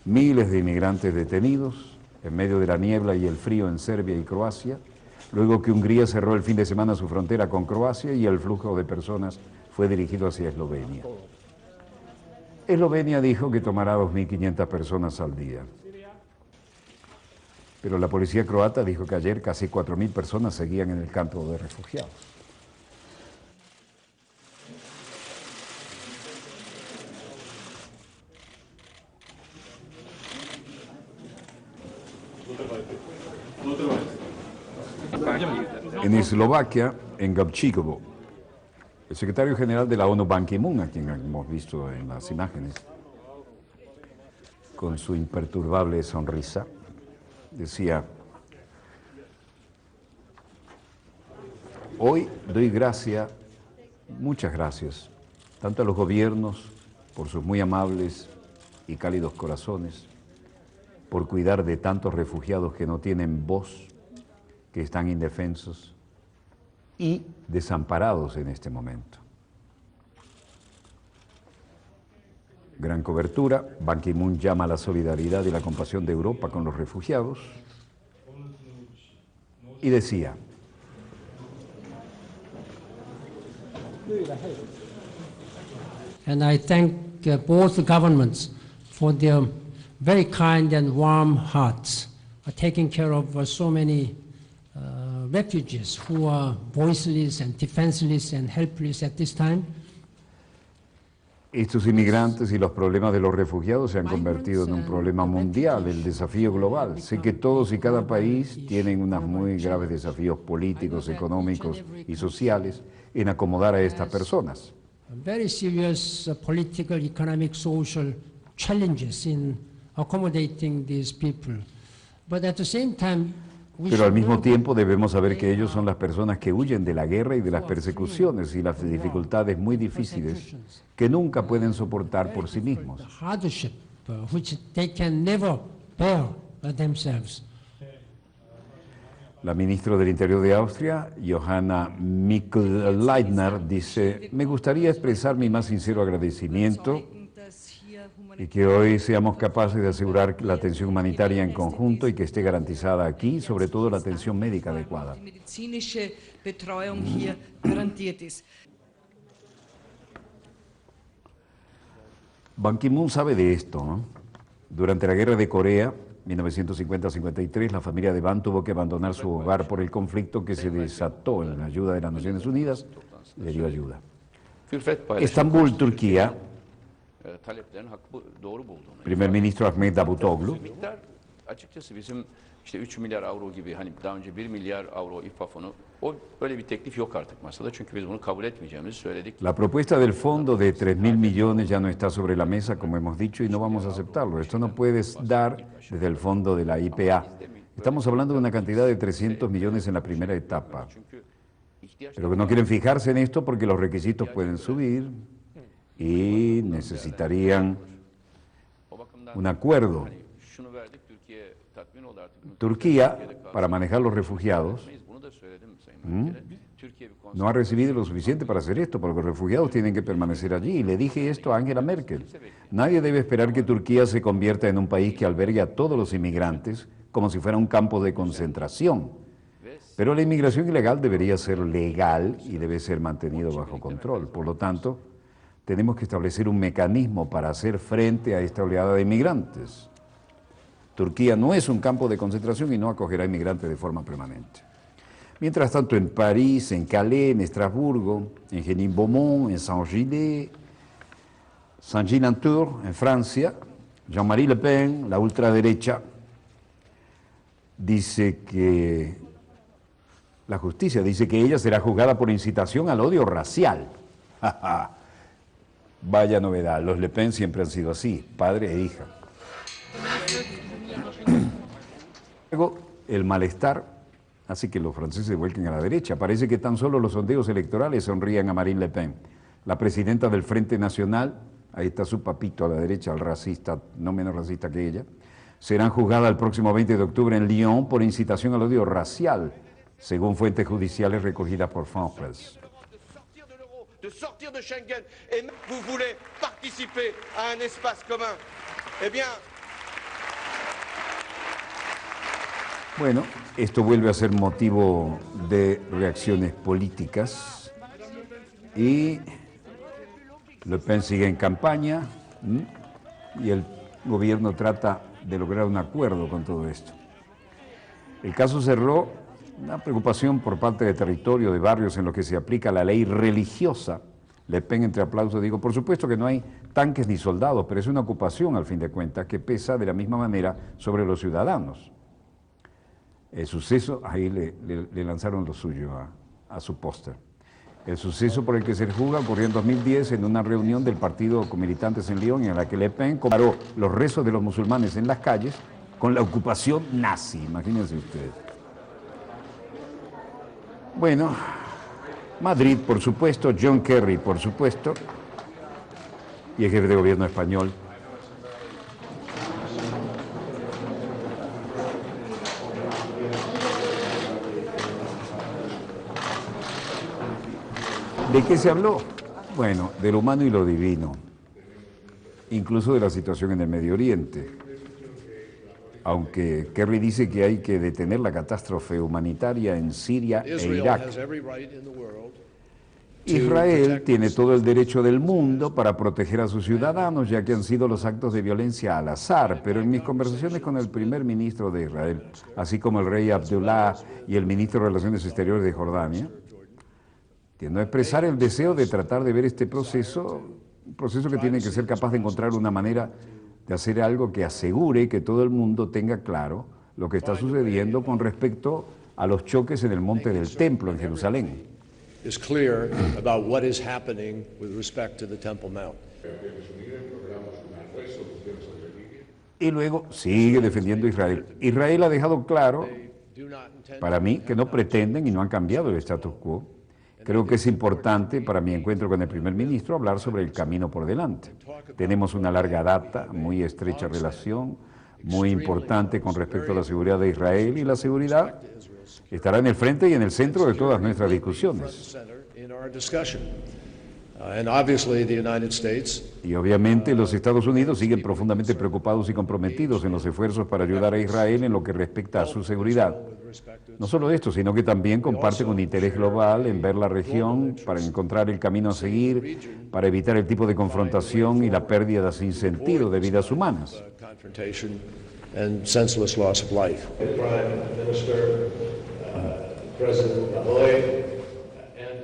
Speaker 1: Miles de inmigrantes detenidos en medio de la niebla y el frío en Serbia y Croacia, luego que Hungría cerró el fin de semana su frontera con Croacia y el flujo de personas fue dirigido hacia Eslovenia. Eslovenia dijo que tomará 2.500 personas al día. Pero la policía croata dijo que ayer casi 4.000 personas seguían en el campo de refugiados. En Eslovaquia, en Gabčíkovo, el secretario general de la ONU, Ban Ki-moon, a quien hemos visto en las imágenes, con su imperturbable sonrisa, decía: hoy doy gracias muchas gracias, tanto a los gobiernos por sus muy amables y cálidos corazones, por cuidar de tantos refugiados que no tienen voz, que están indefensos y desamparados en este momento. Gran cobertura, Ban Ki-moon llama a la solidaridad y la compasión de Europa con los refugiados y decía:
Speaker 14: And I thank both governments for their very kind and warm hearts, taking care of so many refugees who are voiceless and defenseless and helpless at this time.
Speaker 1: Estos inmigrantes y los problemas de los refugiados se han convertido en un problema mundial, el desafío global. Sé que todos y cada país tienen unos muy graves desafíos políticos, económicos y sociales en acomodar a estas personas.
Speaker 14: Very serious political, economic, social challenges in accommodating these people. But at the same time,
Speaker 1: Pero al mismo tiempo debemos saber que ellos son las personas que huyen de la guerra y de las persecuciones y las dificultades muy difíciles que nunca pueden soportar por sí mismos.
Speaker 14: hardship which they can never bear themselves.
Speaker 1: La ministra del Interior de Austria, Johanna Mikl-Leitner, dice: me gustaría expresar mi más sincero agradecimiento y que hoy seamos capaces de asegurar la atención humanitaria en conjunto y que esté garantizada aquí, sobre todo la atención médica adecuada. Ban Ki-moon sabe de esto, ¿no? Durante la guerra de Corea, 1950-53, la familia de Ban tuvo que abandonar su hogar por el conflicto que se desató. En la ayuda de las Naciones Unidas le dio ayuda. Estambul, Turquía. Primer ministro Ahmet Davutoglu.
Speaker 15: Açıkçası bizim işte 3 milyar avro gibi hani daha önce 1 milyar avro İFA fonu o böyle bir teklif yok artık masada çünkü biz bunu kabul etmeyeceğimizi söyledik.
Speaker 1: La propuesta del fondo de 3.000 millones ya no está sobre la mesa, como hemos dicho, y no vamos a aceptarlo. Esto no puede dar desde el fondo de la IPA. Estamos hablando de una cantidad de 300 millones en la primera etapa. Pero que no quieren fijarse en esto porque los requisitos pueden subir y necesitarían un acuerdo. Turquía, para manejar los refugiados, no ha recibido lo suficiente para hacer esto, porque los refugiados tienen que permanecer allí. Y le dije esto a Angela Merkel. Nadie debe esperar que Turquía se convierta en un país que albergue a todos los inmigrantes como si fuera un campo de concentración. Pero la inmigración ilegal debería ser legal y debe ser mantenido bajo control. Por lo tanto, tenemos que establecer un mecanismo para hacer frente a esta oleada de inmigrantes. Turquía no es un campo de concentración y no acogerá inmigrantes de forma permanente. Mientras tanto, en París, en Calais, en Estrasburgo, en Genin-Beaumont, en Saint-Gilles, Saint-Gilles-en-Tours, en Francia, Jean-Marie Le Pen, la ultraderecha, dice que la justicia dice que ella será juzgada por incitación al odio racial. Vaya novedad, los Le Pen siempre han sido así, padre e hija. Luego, el malestar hace que los franceses se vuelquen a la derecha. Parece que tan solo los sondeos electorales sonrían a Marine Le Pen. La presidenta del Frente Nacional, ahí está su papito a la derecha, el racista, no menos racista que ella, serán juzgadas el próximo 20 de octubre en Lyon por incitación al odio racial, según fuentes judiciales recogidas por France Presse.
Speaker 13: De sortir de Schengen et vous voulez participer à un espace commun. Eh bien,
Speaker 1: bueno, esto vuelve a ser motivo de reacciones políticas y Le Pen sigue en campaña y el gobierno trata de lograr un acuerdo con todo esto. El caso cerró una preocupación por parte de territorio, de barrios en los que se aplica la ley religiosa. Le Pen, entre aplausos, digo, por supuesto que no hay tanques ni soldados, pero es una ocupación, al fin de cuentas, que pesa de la misma manera sobre los ciudadanos. El suceso, ahí le lanzaron lo suyo a su póster. El suceso por el que se juzga ocurrió en 2010 en una reunión del partido con militantes en Lyon, en la que Le Pen comparó los rezos de los musulmanes en las calles con la ocupación nazi, imagínense ustedes. Bueno, Madrid, por supuesto, John Kerry, por supuesto, y el jefe de gobierno español. ¿De qué se habló? Bueno, de lo humano y lo divino, incluso de la situación en el Medio Oriente. Aunque Kerry dice que hay que detener la catástrofe humanitaria en Siria e Irak. Israel tiene todo el derecho del mundo para proteger a sus ciudadanos, ya que han sido los actos de violencia al azar, pero en mis conversaciones con el primer ministro de Israel, así como el rey Abdullah y el ministro de Relaciones Exteriores de Jordania, tiendo a expresar el deseo de tratar de ver este proceso, un proceso que tiene que ser capaz de encontrar una manera de hacer algo que asegure que todo el mundo tenga claro lo que está sucediendo con respecto a los choques en el monte del Templo en Jerusalén. Y luego sigue defendiendo a Israel. Israel ha dejado claro, para mí, que no pretenden y no han cambiado el status quo. Creo que es importante para mi encuentro con el primer ministro hablar sobre el camino por delante. Tenemos una larga data, muy estrecha relación, muy importante con respecto a la seguridad de Israel, y la seguridad estará en el frente y en el centro de todas nuestras discusiones. Y obviamente los Estados Unidos siguen profundamente preocupados y comprometidos en los esfuerzos para ayudar a Israel en lo que respecta a su seguridad. No solo esto, sino que también comparten un interés global en ver la región para encontrar el camino a seguir, para evitar el tipo de confrontación y la pérdida sin sentido de vidas humanas.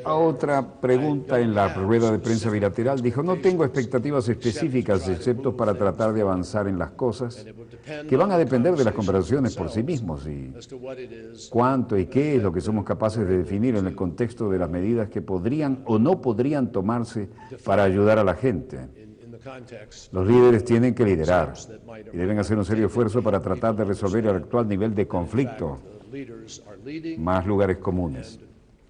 Speaker 1: A otra pregunta en la rueda de prensa bilateral dijo: no tengo expectativas específicas excepto para tratar de avanzar en las cosas que van a depender de las conversaciones por sí mismos, y cuánto y qué es lo que somos capaces de definir en el contexto de las medidas que podrían o no podrían tomarse para ayudar a la gente. Los líderes tienen que liderar y deben hacer un serio esfuerzo para tratar de resolver el actual nivel de conflicto, más lugares comunes.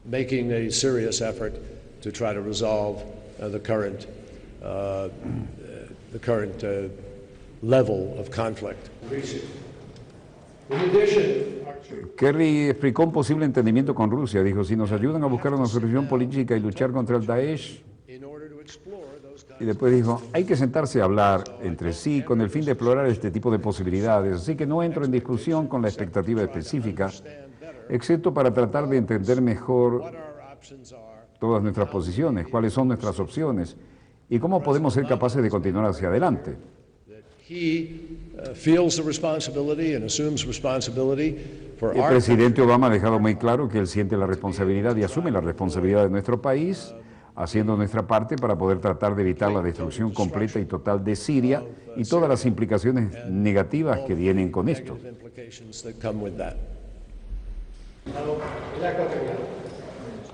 Speaker 16: Making a serious effort to try to resolve the current level of conflict.
Speaker 1: Kerry explicó un posible entendimiento con Rusia. Dijo: si nos ayudan a buscar una solución política y luchar contra el Daesh. Y después dijo: hay que sentarse a hablar entre sí con el fin de explorar este tipo de posibilidades. Así que no entro en discusión con la expectativa específica, excepto para tratar de entender mejor todas nuestras posiciones, cuáles son nuestras opciones y cómo podemos ser capaces de continuar hacia adelante. El presidente Obama ha dejado muy claro que él siente la responsabilidad y asume la responsabilidad de nuestro país, haciendo nuestra parte para poder tratar de evitar la destrucción completa y total de Siria y todas las implicaciones negativas que vienen con esto.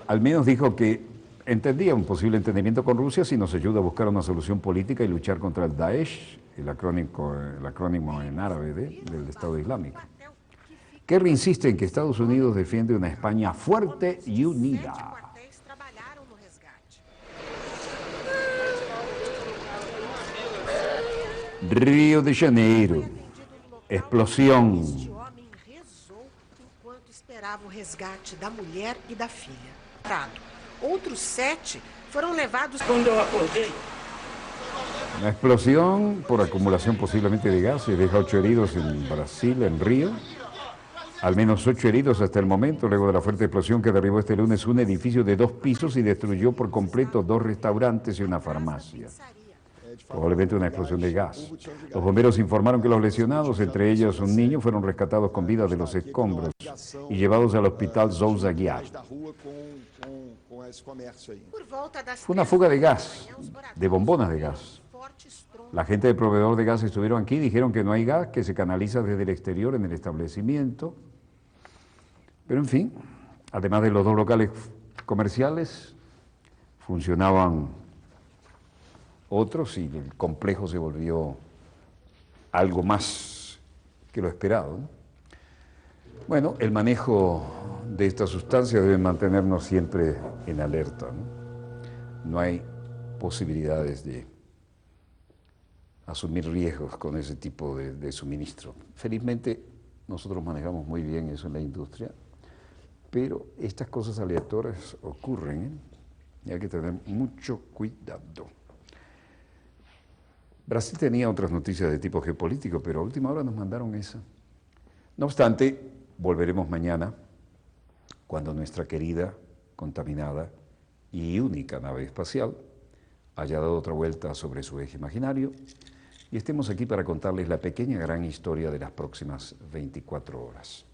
Speaker 1: Al menos dijo que entendía un posible entendimiento con Rusia si nos ayuda a buscar una solución política y luchar contra el Daesh, el acrónimo en árabe del Estado Islámico. Kerry insiste en que Estados Unidos defiende una España fuerte y unida. Río de Janeiro, explosión.
Speaker 17: Esperava o resgate da mulher e da filha. Outros 7 foram levados. Quando eu acordei.
Speaker 1: Una explosión por acumulación posiblemente de gas deja 8 heridos en Brasil, en Río. Al menos 8 heridos hasta el momento, luego de la fuerte explosión que derribó este lunes un edificio de 2 pisos y destruyó por completo 2 restaurantes y una farmacia. Probablemente una explosión de gas. Los bomberos informaron que los lesionados, entre ellos un niño, fueron rescatados con vida de los escombros y llevados al hospital Souza Aguiar. Fue una fuga de gas, de bombonas de gas. La gente del proveedor de gas estuvieron aquí, dijeron que no hay gas, que se canaliza desde el exterior en el establecimiento. Pero en fin, además de los 2 locales comerciales, funcionaban otros y el complejo se volvió algo más que lo esperado, ¿no? Bueno, el manejo de esta sustancia debe mantenernos siempre en alerta, ¿no? No hay posibilidades de asumir riesgos con ese tipo de suministro. Felizmente nosotros manejamos muy bien eso en la industria, pero estas cosas aleatorias ocurren, ¿eh? Y hay que tener mucho cuidado. Brasil tenía otras noticias de tipo geopolítico, pero a última hora nos mandaron esa. No obstante, volveremos mañana cuando nuestra querida, contaminada y única nave espacial haya dado otra vuelta sobre su eje imaginario y estemos aquí para contarles la pequeña gran historia de las próximas 24 horas.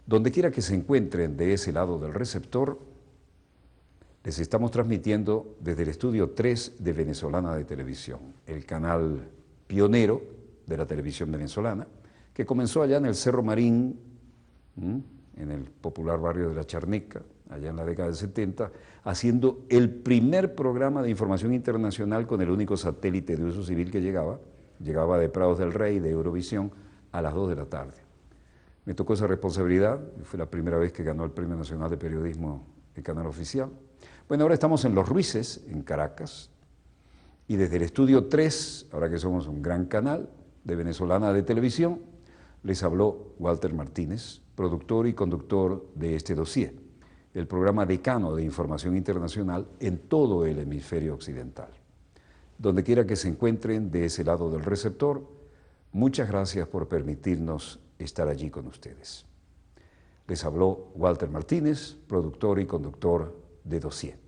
Speaker 1: Donde quiera que se encuentren de ese lado del receptor, les estamos transmitiendo desde el estudio 3 de Venezolana de Televisión, el canal pionero de la televisión venezolana, que comenzó allá en el Cerro Marín, en el popular barrio de La Charneca, allá en la década del 70, haciendo el primer programa de información internacional con el único satélite de uso civil que llegaba de Prados del Rey, de Eurovisión, a las 2 de la tarde. Me tocó esa responsabilidad, fue la primera vez que ganó el Premio Nacional de Periodismo el canal oficial. Bueno, ahora estamos en Los Ruices, en Caracas, y desde el estudio 3, ahora que somos un gran canal de Venezolana de Televisión, les habló Walter Martínez, productor y conductor de este dossier, el programa decano de información internacional en todo el hemisferio occidental. Donde quiera que se encuentren de ese lado del receptor, muchas gracias por permitirnos estar allí con ustedes. Les habló Walter Martínez, productor y conductor de dossier.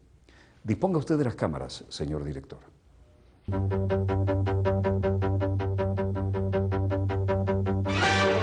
Speaker 1: Disponga usted de las cámaras, señor director.